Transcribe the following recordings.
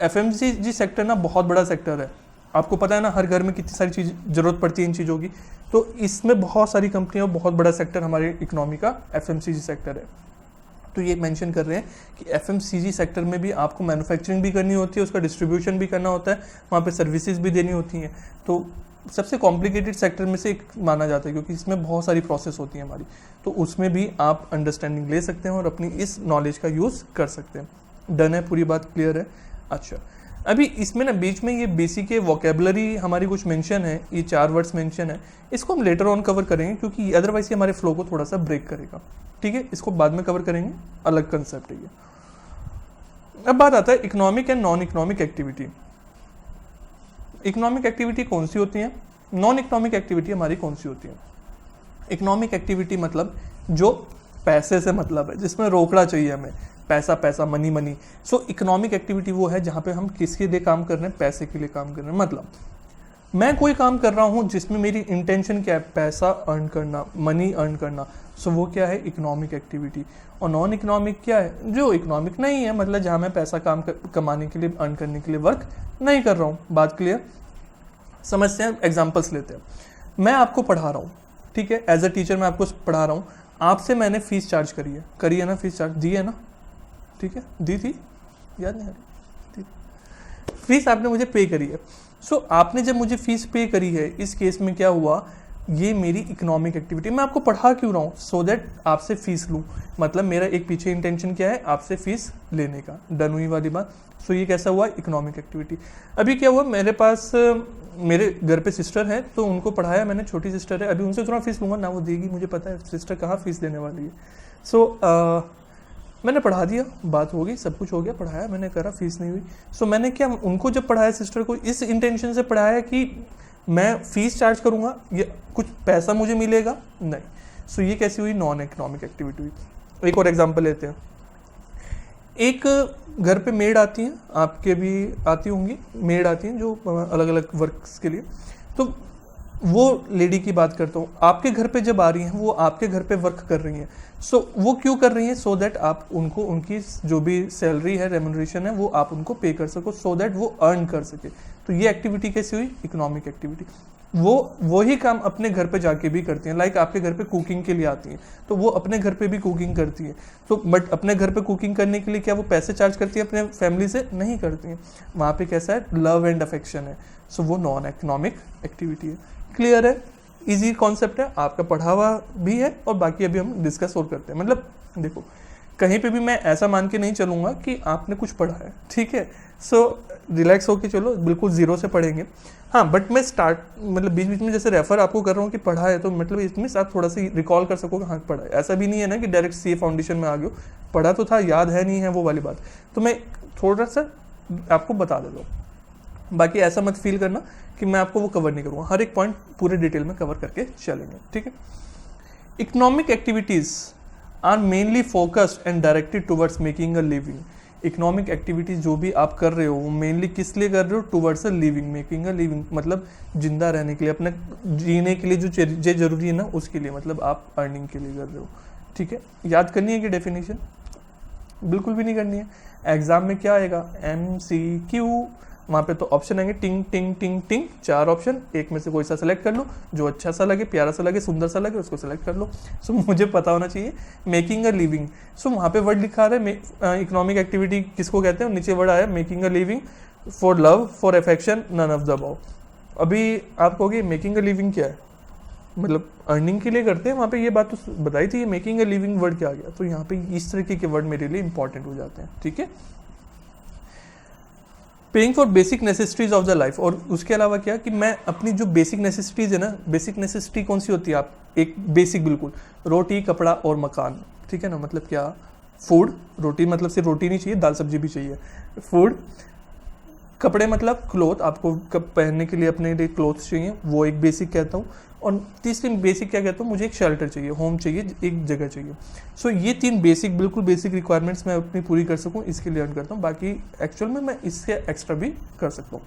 FMCG sector ना बहुत बड़ा सेक्टर है, आपको पता है ना, हर घर में कितनी सारी चीज़ ज़रूरत पड़ती है इन चीज़ों की, तो इसमें बहुत सारी कंपनियाँ और बहुत बड़ा सेक्टर हमारे इकोनॉमी का एफएमसीजी सेक्टर है। तो ये मेंशन कर रहे हैं कि एफएमसीजी सेक्टर में भी आपको मैन्युफैक्चरिंग भी करनी होती है, उसका डिस्ट्रीब्यूशन भी करना होता है, वहाँ पे सर्विसेज भी देनी होती हैं। तो सबसे कॉम्प्लिकेटेड सेक्टर में से एक माना जाता है, क्योंकि इसमें बहुत सारी प्रोसेस होती है हमारी, तो उसमें भी आप अंडरस्टैंडिंग ले सकते हैं और अपनी इस नॉलेज का यूज़ कर सकते हैं। डन है, पूरी बात क्लियर है। अच्छा, अभी इसमें ना बीच में ये बेसिक वोकेबलरी हमारी कुछ मेंशन है, ये 4 वर्ड्स मेंशन है, इसको हम लेटर ऑन कवर करेंगे, क्योंकि अदरवाइज ये हमारे फ्लो को थोड़ा सा ब्रेक करेगा, ठीक है। इसको बाद में कवर करेंगे, अलग कंसेप्ट है ये। अब बात आता है economic and non economic activity. Economic activity कौन सी होती है, नॉन इकोनॉमिक एक्टिविटी हमारी कौन सी होती है। इकोनॉमिक एक्टिविटी मतलब जो पैसे से मतलब है, जिसमें रोकड़ा चाहिए हमें, पैसा पैसा, मनी मनी। सो इकोनॉमिक एक्टिविटी वो है जहाँ पे हम किसके लिए काम कर रहे हैं, पैसे के लिए काम कर रहे हैं। मतलब मैं कोई काम कर रहा हूँ जिसमें मेरी इंटेंशन क्या है, पैसा अर्न करना, मनी अर्न करना, सो वो क्या है, इकोनॉमिक एक्टिविटी। और नॉन इकोनॉमिक क्या है, जो इकोनॉमिक नहीं है, मतलब जहाँ मैं पैसा कमाने के लिए, अर्न करने के लिए वर्क नहीं कर रहा हूँ। बात क्लियर, समझते हैं, एग्जाम्पल्स लेते हैं। मैं आपको पढ़ा रहा हूँ, ठीक है, एज अ टीचर मैं आपको पढ़ा रहा हूँ, आपसे मैंने फीस चार्ज करी है ना, फीस चार्ज दी है ना, ठीक है, दी थी, याद नहीं आ रही, फीस आपने मुझे पे करी है। सो आपने जब मुझे फीस पे करी है, इस केस में क्या हुआ, ये मेरी इकोनॉमिक एक्टिविटी। मैं आपको पढ़ा क्यों रहा हूँ, सो दैट आपसे फीस लूँ, मतलब मेरा एक पीछे इंटेंशन क्या है, आपसे फीस लेने का। डन हुई वाली बात। सो ये कैसा हुआ, इकोनॉमिक एक्टिविटी। अभी क्या हुआ, मेरे पास मेरे घर पे सिस्टर है, तो उनको पढ़ाया मैंने, छोटी सिस्टर है, अभी उनसे थोड़ा फीस लूँगा ना, वो देगी, मुझे पता है सिस्टर कहाँ फीस देने वाली है। सो मैंने पढ़ा दिया, बात हो गई, सब कुछ हो गया, पढ़ाया मैंने, करा, फीस नहीं हुई। सो मैंने क्या, उनको जब पढ़ाया, सिस्टर को, इस इंटेंशन से पढ़ाया कि मैं फीस चार्ज करूंगा, ये कुछ पैसा मुझे मिलेगा नहीं। सो ये कैसी हुई, नॉन इकोनॉमिक एक्टिविटी हुई। एक और एग्जांपल लेते हैं। एक घर पे मेड आती हैं, आपके भी आती होंगी, मेड आती हैं जो अलग अलग वर्क्स के लिए, तो वो लेडी की बात करता हूँ, आपके घर पे जब आ रही हैं, वो आपके घर पे वर्क कर रही हैं। सो वो क्यों कर रही हैं, सो दैट आप उनको उनकी जो भी सैलरी है, रेम्युनरेशन है, वो आप उनको पे कर सको, सो दैट वो अर्न कर सके। तो ये एक्टिविटी कैसी हुई, इकोनॉमिक एक्टिविटी। वो ही काम अपने घर पे जाके भी करती हैं, लाइक आपके घर पे कुकिंग के लिए आती हैं, तो वो अपने घर पे भी कुकिंग करती हैं। तो बट अपने घर पे कुकिंग करने के लिए क्या वो पैसे चार्ज करती है अपने फैमिली से, नहीं करती हैं। वहाँ पे कैसा है, लव एंड अफेक्शन है। सो वो नॉन इकोनॉमिक एक्टिविटी है। क्लियर है, इजी कॉन्सेप्ट है, आपका पढ़ा हुआ भी है, और बाकी अभी हम डिस्कस और करते हैं। मतलब देखो, कहीं पे भी मैं ऐसा मान के नहीं चलूंगा कि आपने कुछ पढ़ा है, ठीक है। सो रिलैक्स होके चलो, बिल्कुल जीरो से पढ़ेंगे। हाँ, बट मैं स्टार्ट मतलब बीच बीच में जैसे रेफर आपको कर रहा हूँ कि पढ़ा है, तो मतलब इसमें आप थोड़ा सा रिकॉल कर सको कि हाँ पढ़ा है। ऐसा भी नहीं है ना कि डायरेक्ट सीए फाउंडेशन में आ गए, पढ़ा तो था, याद है नहीं है, वो वाली बात। तो मैं थोड़ा सा आपको बता देता हूँ, बाकी ऐसा मत फील करना कि मैं आपको वो कवर नहीं करूँगा, हर एक पॉइंट पूरे डिटेल में कवर करके चलेंगे, ठीक है। Economic activities are mainly focused and directed towards making a living. Economic activities जो भी आप कर रहे हो, वो मेनली किस लिए कर रहे हो, towards a living, making a living, मतलब जिंदा रहने के लिए, अपने जीने के लिए जो चीज़ें जरूरी है ना, उसके लिए, मतलब आप अर्निंग के लिए कर रहे हो, ठीक है। याद करनी है कि डेफिनेशन बिल्कुल भी नहीं करनी है। एग्जाम में क्या आएगा, MCQ, वहाँ पे तो ऑप्शन आएंगे टिंग टिंग टिंग टिंग, 4 ऑप्शन, एक में से कोई सा सेलेक्ट कर लो, जो अच्छा सा लगे, प्यारा सा लगे, सुंदर सा लगे, उसको सेलेक्ट कर लो। सो मुझे पता होना चाहिए मेकिंग अ लिविंग। सो वहाँ पे वर्ड लिखा रहा है इकोनॉमिक एक्टिविटी किसको कहते हैं, नीचे वर्ड आया making a living for love, for affection, none of the above. अभी आप कहोगे मेकिंग अ लिविंग क्या है, मतलब अर्निंग के लिए करते हैं, वहाँ पे ये बात तो बताई थी, मेकिंग अ लिविंग वर्ड क्या आ गया। तो यहाँ पे इस तरीके के वर्ड मेरे लिए इंपॉर्टेंट हो जाते हैं, ठीक है। Paying for basic necessities of the life, और उसके अलावा क्या कि मैं अपनी जो बेसिक नेसेसिटीज है ना, बेसिक नेसेसिटी कौन सी होती है, आप एक बेसिक बिल्कुल, रोटी, कपड़ा और मकान, ठीक है ना। मतलब क्या, फूड, रोटी मतलब सिर्फ रोटी नहीं चाहिए, दाल सब्जी भी चाहिए, फूड, कपड़े मतलब क्लोथ, आपको पहनने के लिए अपने लिए क्लोथ्स चाहिए, वो एक बेसिक कहता हूँ। और तीसरी बेसिक क्या कहता हूँ, मुझे एक शेल्टर चाहिए, होम चाहिए, एक जगह चाहिए। सो ये 3 बेसिक, बिल्कुल बेसिक रिक्वायरमेंट्स मैं अपनी पूरी कर सकूँ, इसके लिए अर्न करता हूँ। बाकी एक्चुअल में मैं इससे एक्स्ट्रा भी कर सकता हूँ।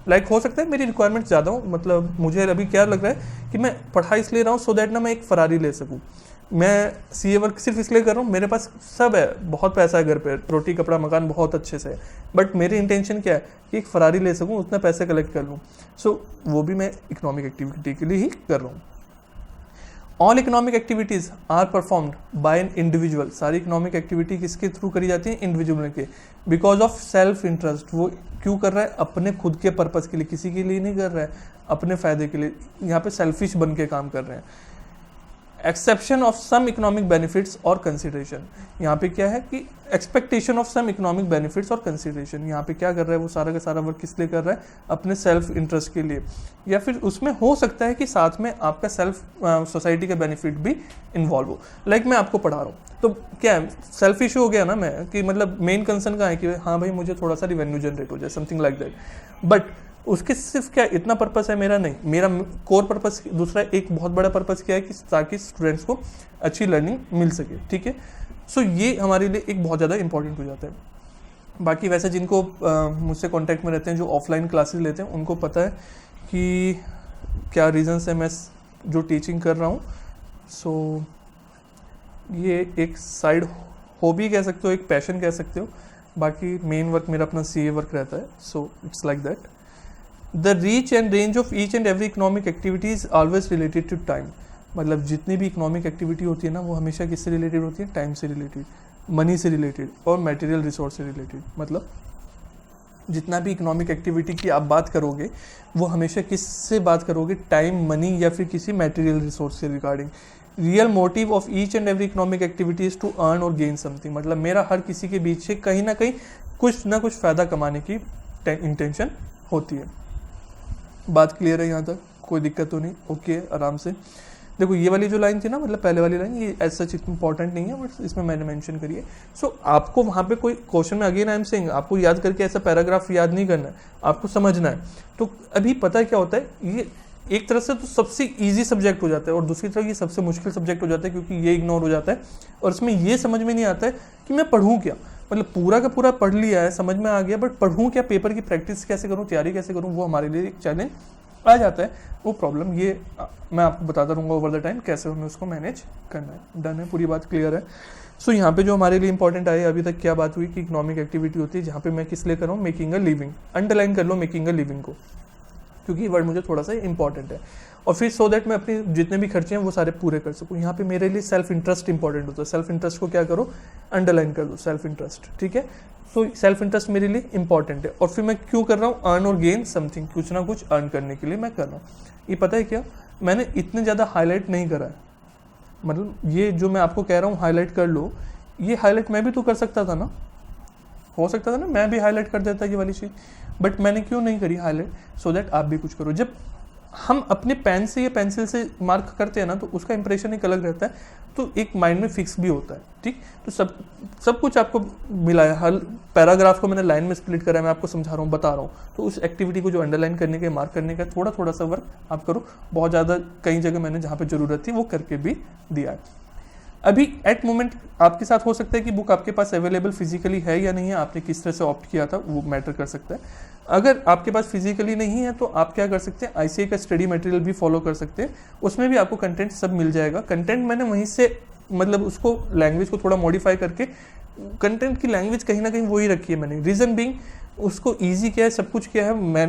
लाइक हो सकता है मेरी रिक्वायरमेंट ज़्यादा हो, मतलब मुझे अभी क्या लग रहा है कि मैं पढ़ा इसलिए रहा हूँ सो दैट ना मैं एक फरारी ले सकूँ, मैं सीए वर्क सिर्फ इसलिए कर रहा हूँ, मेरे पास सब है, बहुत पैसा है घर पे, रोटी कपड़ा मकान बहुत अच्छे से है, बट मेरी इंटेंशन क्या है कि एक फरारी ले सकूँ, उतना पैसे कलेक्ट कर लूँ। सो वो भी मैं इकोनॉमिक एक्टिविटी के लिए ही कर रहा हूँ। All economic activities are performed by an individual. सारी इकोनॉमिक एक्टिविटी किसके थ्रू करी जाती है? इंडिविजुअल के, बिकॉज ऑफ सेल्फ इंटरेस्ट। वो क्यों कर रहा है? अपने खुद के पर्पज़ के लिए, किसी के लिए नहीं कर रहा है, अपने फ़ायदे के लिए। यहाँ पे सेल्फिश बन के काम कर रहे हैं। Exception of some economic benefits और कंसिडरेशन। यहाँ पे क्या है कि expectation of some economic benefits और कंसिडरेशन। यहाँ पे क्या कर रहा है वो सारा का सारा वर्क किस लिए कर रहा है? अपने सेल्फ इंटरेस्ट के लिए, या फिर उसमें हो सकता है कि साथ में आपका सेल्फ सोसाइटी का बेनिफिट भी इन्वॉल्व हो। लाइक मैं आपको पढ़ा रहा हूँ तो क्या है, सेल्फ इशू हो गया ना मैं, कि मतलब मेन कंसर्न का है कि हाँ भाई मुझे थोड़ा सा रिवेन्यू जनरेट हो जाए, समथिंग लाइक दैट। बट उसके सिर्फ क्या इतना पर्पस है मेरा? नहीं, मेरा कोर पर्पस दूसरा, एक बहुत बड़ा पर्पस क्या है कि ताकि स्टूडेंट्स को अच्छी लर्निंग मिल सके। ठीक है, सो ये हमारे लिए एक बहुत ज़्यादा इंपॉर्टेंट हो जाता है। बाकी वैसे जिनको मुझसे कांटेक्ट में रहते हैं, जो ऑफलाइन क्लासेस लेते हैं, उनको पता है कि क्या रीजंस है मैं जो टीचिंग कर रहा हूँ। सो ये एक साइड हॉबी कह सकते हो, एक पैशन कह सकते हो। बाकी मेन वर्क मेरा अपना सीए वर्क रहता है। So it's like that. The reach and range of each and every economic activity is always related to time. मतलब जितनी भी इकोनॉमिक एक्टिविटी होती है ना, वो हमेशा किससे रिलेटेड होती है? टाइम से रिलेटेड, मनी से रिलेटेड और मटेरियल रिसोर्स से रिलेटेड। मतलब जितना भी इकोनॉमिक एक्टिविटी की आप बात करोगे, वो हमेशा किससे बात करोगे? टाइम, मनी या फिर किसी मटेरियल रिसोर्स से regarding. Real motive of each and every economic activity is to earn और गेन समथिंग। मतलब मेरा हर किसी के बीच से कहीं ना कहीं कुछ ना कुछ फ़ायदा कमाने की इंटेंशन होती है। बात क्लियर है यहाँ तक? कोई दिक्कत तो नहीं? ओके, आराम से देखो। ये वाली जो लाइन थी ना, मतलब पहले वाली लाइन, ये एज सच इंपॉर्टेंट नहीं है, बट इसमें मैंने मेंशन करी है। सो आपको वहाँ पे कोई क्वेश्चन में, अगेन आई एम सेइंग, आपको याद करके ऐसा पैराग्राफ याद नहीं करना है, आपको समझना है। तो अभी पता है क्या होता है, ये एक तरह से तो सबसे ईजी सब्जेक्ट हो जाता है, और दूसरी तरफ ये सबसे मुश्किल सब्जेक्ट हो जाता है, क्योंकि ये इग्नोर हो जाता है और इसमें ये समझ में नहीं आता है कि मैं पढ़ूँ क्या। मतलब पूरा का पूरा पढ़ लिया है, समझ में आ गया, बट पढ़ूँ क्या, पेपर की प्रैक्टिस कैसे करूँ, तैयारी कैसे करूँ, वो हमारे लिए एक चैलेंज आ जाता है। वो प्रॉब्लम ये मैं आपको बताता रहूँगा ओवर द टाइम कैसे हमें उसको मैनेज करना है। डन है? पूरी बात क्लियर है? सो यहाँ पे जो हमारे लिए इंपॉर्टेंट आए अभी तक क्या बात हुई कि इकोनॉमिक एक्टिविटी होती है जहाँ पे मैं किस लिए कर रहा हूँ? Making a living. अंडरलाइन कर लो मेकिंग अ लिविंग को, क्योंकि ये वर्ड मुझे थोड़ा सा इंपॉर्टेंट है। और फिर सो दैट मैं अपने जितने भी खर्चे हैं वो सारे पूरे कर सकूँ। यहाँ पे मेरे लिए सेल्फ इंटरेस्ट इंपॉर्टेंट होता है। सेल्फ इंटरेस्ट को क्या करो? अंडरलाइन कर दो, सेल्फ इंटरेस्ट। ठीक है, सो सेल्फ इंटरेस्ट मेरे लिए इंपॉर्टेंट है। और फिर मैं क्यों कर रहा हूँ? अर्न और गेन समथिंग, कुछ ना कुछ अर्न करने के लिए मैं कर रहा हूँ। ये पता है क्या, मैंने इतने ज़्यादा हाईलाइट नहीं करा है। मतलब ये जो मैं आपको कह रहा हूँ हाईलाइट कर लो, ये हाईलाइट मैं भी तो कर सकता था ना, हो सकता था ना मैं भी हाईलाइट कर देता ये वाली चीज़, बट मैंने क्यों नहीं करी हाईलाइट? सो दैट आप भी कुछ करो। जब हम अपने पेन से या पेंसिल से मार्क करते हैं ना, तो उसका इंप्रेशन एक अलग रहता है, तो एक माइंड में फिक्स भी होता है। ठीक, तो सब कुछ आपको मिला है। हर पैराग्राफ को मैंने लाइन में स्प्लिट करा है, मैं आपको समझा रहा हूँ, बता रहा हूँ। तो उस एक्टिविटी को जो अंडरलाइन करने के, मार्क करने का थोड़ा थोड़ा सा वर्क आप करो। बहुत ज़्यादा कई जगह मैंने जहाँ पे ज़रूरत थी वो करके भी दिया है। अभी एट मोमेंट आपके साथ हो सकता है कि बुक आपके पास अवेलेबल फिजिकली है या नहीं है, आपने किस तरह से ऑप्ट किया था, वो मैटर कर सकता है। अगर आपके पास फिजिकली नहीं है तो आप क्या कर सकते हैं? आईसीए का स्टडी मटेरियल भी फॉलो कर सकते हैं, उसमें भी आपको कंटेंट सब मिल जाएगा। कंटेंट मैंने वहीं से मतलब उसको लैंग्वेज को थोड़ा मॉडिफाई करके कंटेंट की लैंग्वेज कहीं ना कहीं वही रखी है मैंने। रीज़न बीइंग उसको ईजी किया है, सब कुछ किया है, मैं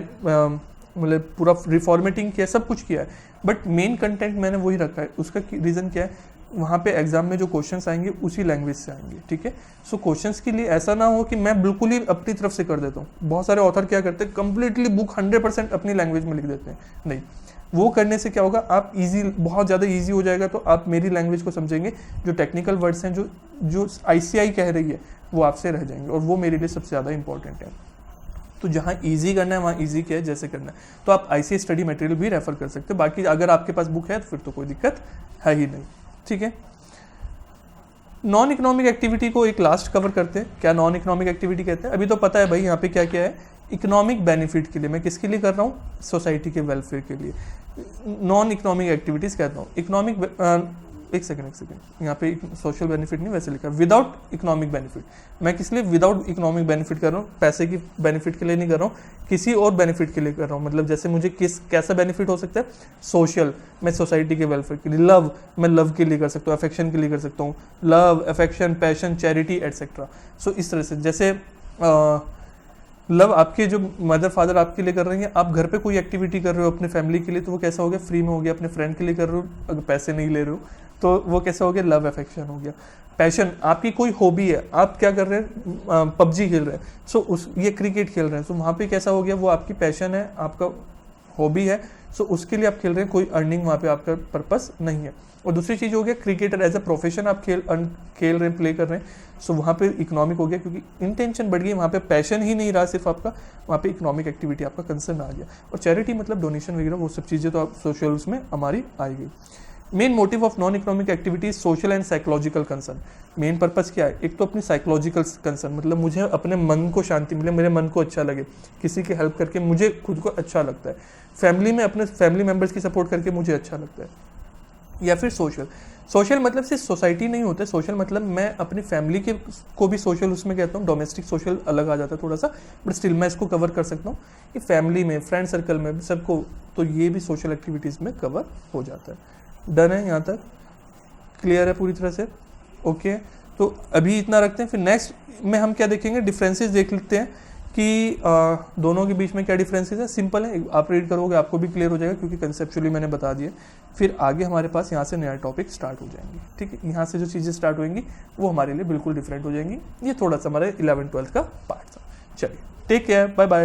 मतलब पूरा रिफॉर्मेटिंग किया है, सब कुछ किया है, बट मेन कंटेंट मैंने वही रखा है। उसका रीज़न क्या है? वहाँ पे एग्जाम में जो क्वेश्चंस आएंगे उसी लैंग्वेज से आएंगे। ठीक है, सो क्वेश्चंस के लिए ऐसा ना हो कि मैं बिल्कुल ही अपनी तरफ से कर देता हूँ। बहुत सारे ऑथर क्या करते हैं, कंप्लीटली बुक 100% अपनी लैंग्वेज में लिख देते हैं। नहीं, वो करने से क्या होगा, आप इजी, बहुत ज़्यादा इजी हो जाएगा, तो आप मेरी लैंग्वेज को समझेंगे। जो टेक्निकल वर्ड्स हैं, जो आईसीआई कह रही है, वो आपसे रह जाएंगे, और वो मेरे लिए सबसे ज़्यादा इंपॉर्टेंट है। तो जहाँ इजी करना है वहाँ इजी किया है, जैसे करना है। तो आप आईसीआई स्टडी मटेरियल भी रेफर कर सकते हो। बाकी अगर आपके पास बुक है तो फिर तो कोई दिक्कत है ही नहीं। ठीक है, नॉन इकोनॉमिक एक्टिविटी को एक लास्ट कवर करते हैं। क्या नॉन इकोनॉमिक एक्टिविटी कहते हैं? अभी तो पता है भाई यहाँ पे क्या क्या है। इकोनॉमिक बेनिफिट के लिए, मैं किसके लिए कर रहा हूँ? सोसाइटी के वेलफेयर के लिए नॉन इकोनॉमिक एक्टिविटीज़ कहता हूँ। इकोनॉमिक एक सेकंड, यहाँ पे सोशल बेनिफिट नहीं वैसे लिखा है, विदाउट इकोनॉमिक बेनिफिट। मैं किस लिए विदाउट इकोनॉमिक बेनिफिट कर रहा हूँ? पैसे की बेनिफिट के लिए नहीं कर रहा हूँ, किसी और बेनिफिट के लिए कर रहा हूँ। मतलब जैसे मुझे कैसा बेनिफिट हो सकता है? सोशल, मैं सोसाइटी के वेलफेयर के लिए। लव, मैं लव के लिए कर सकता हूँ, अफेक्शन के लिए कर सकता हूँ, love, affection, passion, charity etcetera. So इस तरह से, जैसे लव आपके जो मदर फादर आपके लिए कर रहे हैं, आप घर पे कोई एक्टिविटी कर रहे हो अपने फैमिली के लिए, तो वो कैसा हो गया? फ्री में हो गया। अपने फ्रेंड के लिए कर रहे हो, अगर पैसे नहीं ले रहे हो, तो वो कैसा हो गया? लव अफेक्शन हो गया। पैशन, आपकी कोई हॉबी है, आप क्या कर रहे हैं? पबजी खेल रहे हैं, सो उस ये क्रिकेट खेल रहे हैं, सो वहाँ पे कैसा हो गया? वो आपकी पैशन है, आपका हॉबी है, सो उसके लिए आप खेल रहे हैं, कोई अर्निंग वहाँ पे आपका पर्पस नहीं है। और दूसरी चीज़ हो गया क्रिकेटर एज अ प्रोफेशन आप खेल रहे हैं, प्ले कर रहे हैं, सो वहाँ पे इकोनॉमिक हो गया, क्योंकि इंटेंशन बढ़ गई, वहाँ पे पैशन ही नहीं रहा सिर्फ आपका, वहाँ पे इकोनॉमिक एक्टिविटी आपका कंसर्न आ गया। और चैरिटी मतलब डोनेशन वगैरह, वो सब चीज़ें तो आप सोशल उसमें हमारी आएगी। Main motive of non economic activity social and psychological concern. Main purpose क्या है? एक तो अपनी साइकोलॉजिकल कंसर्न, मतलब मुझे अपने मन को शांति मिले, मेरे मन को अच्छा लगे, किसी की हेल्प करके मुझे खुद को अच्छा लगता है। फैमिली में अपने फैमिली मेम्बर्स की सपोर्ट करके मुझे अच्छा लगता है। या फिर सोशल मतलब सिर्फ सोसाइटी नहीं होता है, सोशल मतलब मैं अपनी फैमिली के को भी सोशल उसमें कहता हूँ। डोमेस्टिक सोशल अलग आ जाता है थोड़ा सा, बट स्टिल मैं इसको कवर कर सकता हूँ कि फैमिली में, फ्रेंड सर्कल में सबको, तो ये भी सोशल एक्टिविटीज़ में कवर हो जाता है। डन है? यहाँ तक क्लियर है पूरी तरह से? ओके, तो अभी इतना रखते हैं। फिर नेक्स्ट में हम क्या देखेंगे? डिफरेंसेस देख लेते हैं कि दोनों के बीच में क्या डिफरेंसेस है। सिंपल है, आप रीड करोगे आपको भी क्लियर हो जाएगा, क्योंकि कंसेप्चुअली मैंने बता दिया। फिर आगे हमारे पास यहाँ से नया टॉपिक स्टार्ट हो जाएंगे, ठीक है। यहाँ से जो चीज़ें स्टार्ट होंगी वो हमारे लिए बिल्कुल डिफरेंट हो जाएंगी। ये थोड़ा सा हमारे 11th-12th का पार्ट था। चलिए, टेक केयर, बाय बाय।